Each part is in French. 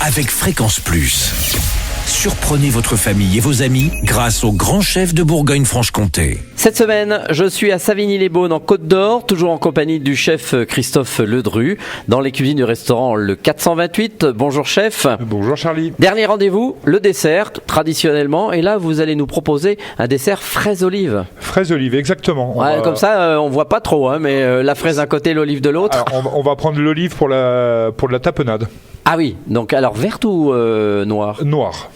avec Fréquence Plus. Surprenez votre famille et vos amis grâce au grand chef de Bourgogne-Franche-Comté. Cette semaine, je suis à Savigny-les-Beaunes en Côte d'Or, toujours en compagnie du chef Christophe Ledru, dans les cuisines du restaurant Le 428. Bonjour chef. Bonjour Charlie. Dernier rendez-vous, le dessert, traditionnellement. Et là, vous allez nous proposer un dessert fraise-olive. Fraise-olive, exactement. Comme ça, on voit pas trop, mais la fraise d'un côté, l'olive de l'autre. Alors, on va prendre l'olive pour la tapenade. Ah oui, donc alors verte ou noire? Noire.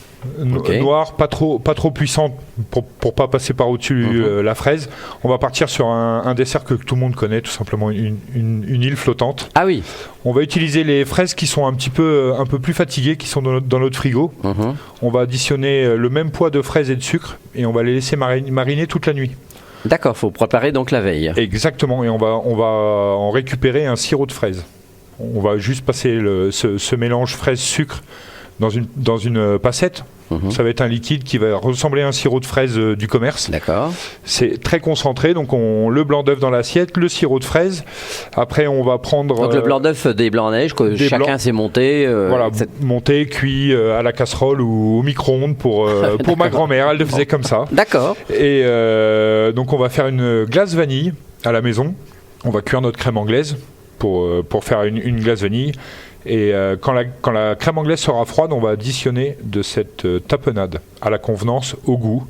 Okay. Noire, pas trop puissante pour pas passer par au-dessus la fraise. On va partir sur un dessert que tout le monde connaît, tout simplement une île flottante. Ah oui. On va utiliser les fraises qui sont un peu plus fatiguées, qui sont dans notre frigo. On va additionner le même poids de fraises et de sucre et on va les laisser mariner toute la nuit. D'accord, faut préparer donc la veille. Exactement, et on va en récupérer un sirop de fraises. On va juste passer ce mélange fraise-sucre dans une passette. Ça va être un liquide qui va ressembler à un sirop de fraise du commerce. D'accord. C'est très concentré, donc le blanc d'œuf dans l'assiette, le sirop de fraise. Après, on va prendre... Donc le blanc d'œuf des blancs à neige, que chacun s'est monté. Monté, cuit à la casserole ou au micro-ondes pour ma grand-mère. Elle le faisait comme ça. D'accord. Et donc on va faire une glace vanille à la maison. On va cuire notre crème anglaise pour faire une glace vanille. Et quand la crème anglaise sera froide, on va additionner de cette tapenade à la convenance, au goût.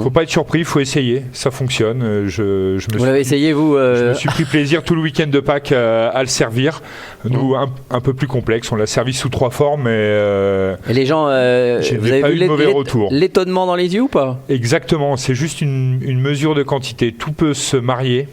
Faut pas être surpris, il faut essayer, ça fonctionne. Vous l'avez essayé, vous Je me suis pris plaisir tout le week-end de Pâques à le servir. Nous, un peu plus complexe, on l'a servi sous 3 formes. Et les gens, vous avez pas vu eu de mauvais retour. L'étonnement dans les yeux ou pas? Exactement, c'est juste une mesure de quantité. Tout peut se marier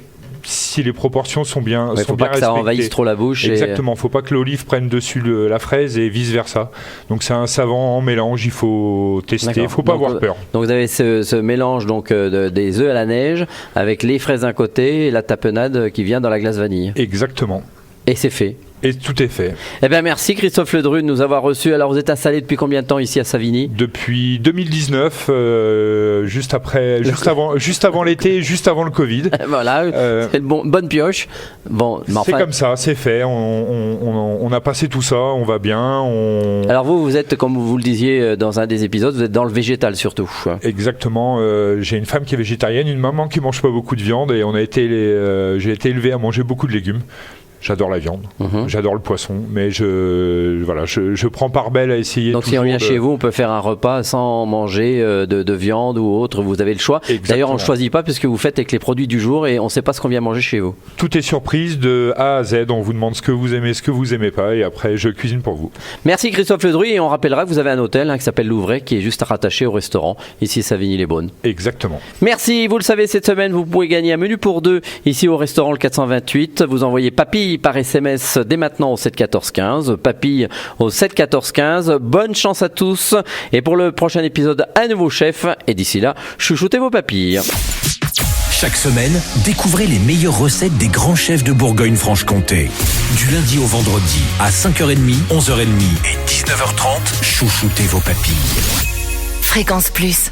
si les proportions sont bien respectées. Faut pas que ça envahisse trop la bouche. Exactement, faut pas que l'olive prenne dessus la fraise et vice versa. Donc c'est un savant mélange, il faut tester, il faut pas avoir peur. Donc vous avez ce mélange des œufs à la neige avec les fraises d'un côté et la tapenade qui vient dans la glace vanille. Exactement. Et c'est fait. Et tout est fait. Eh bien, merci Christophe Ledru de nous avoir reçus. Alors, vous êtes installé depuis combien de temps ici à Savigny? Depuis 2019, juste avant l'été, juste avant le Covid. Voilà, c'est une bonne pioche. Bon, c'est comme ça, c'est fait. On a passé tout ça, on va bien. Alors vous êtes, comme vous le disiez dans un des épisodes, vous êtes dans le végétal surtout. Exactement. J'ai une femme qui est végétarienne, une maman qui mange pas beaucoup de viande et j'ai été élevé à manger beaucoup de légumes. J'adore la viande, j'adore le poisson, mais je prends part belle à essayer. Donc si on vient chez vous, on peut faire un repas sans manger de viande ou autre, vous avez le choix. Exactement. D'ailleurs, on ne choisit pas puisque vous faites avec les produits du jour et on ne sait pas ce qu'on vient manger chez vous. Tout est surprise de A à Z, on vous demande ce que vous aimez pas et après je cuisine pour vous. Merci Christophe Ledru et on rappellera que vous avez un hôtel qui s'appelle Louvray qui est juste rattaché au restaurant ici à Savigny-les-Beaunes. Exactement. Merci, vous le savez, cette semaine vous pouvez gagner un menu pour 2 ici au restaurant le 428. Vous envoyez papille par SMS dès maintenant au 7 14 15. Papille au 7 14 15. Bonne chance à tous. Et pour le prochain épisode, un nouveau chef. Et d'ici là, chouchoutez vos papilles. Chaque semaine, découvrez les meilleures recettes des grands chefs de Bourgogne-Franche-Comté. Du lundi au vendredi, à 5h30, 11h30 et 19h30, chouchoutez vos papilles. Fréquence Plus.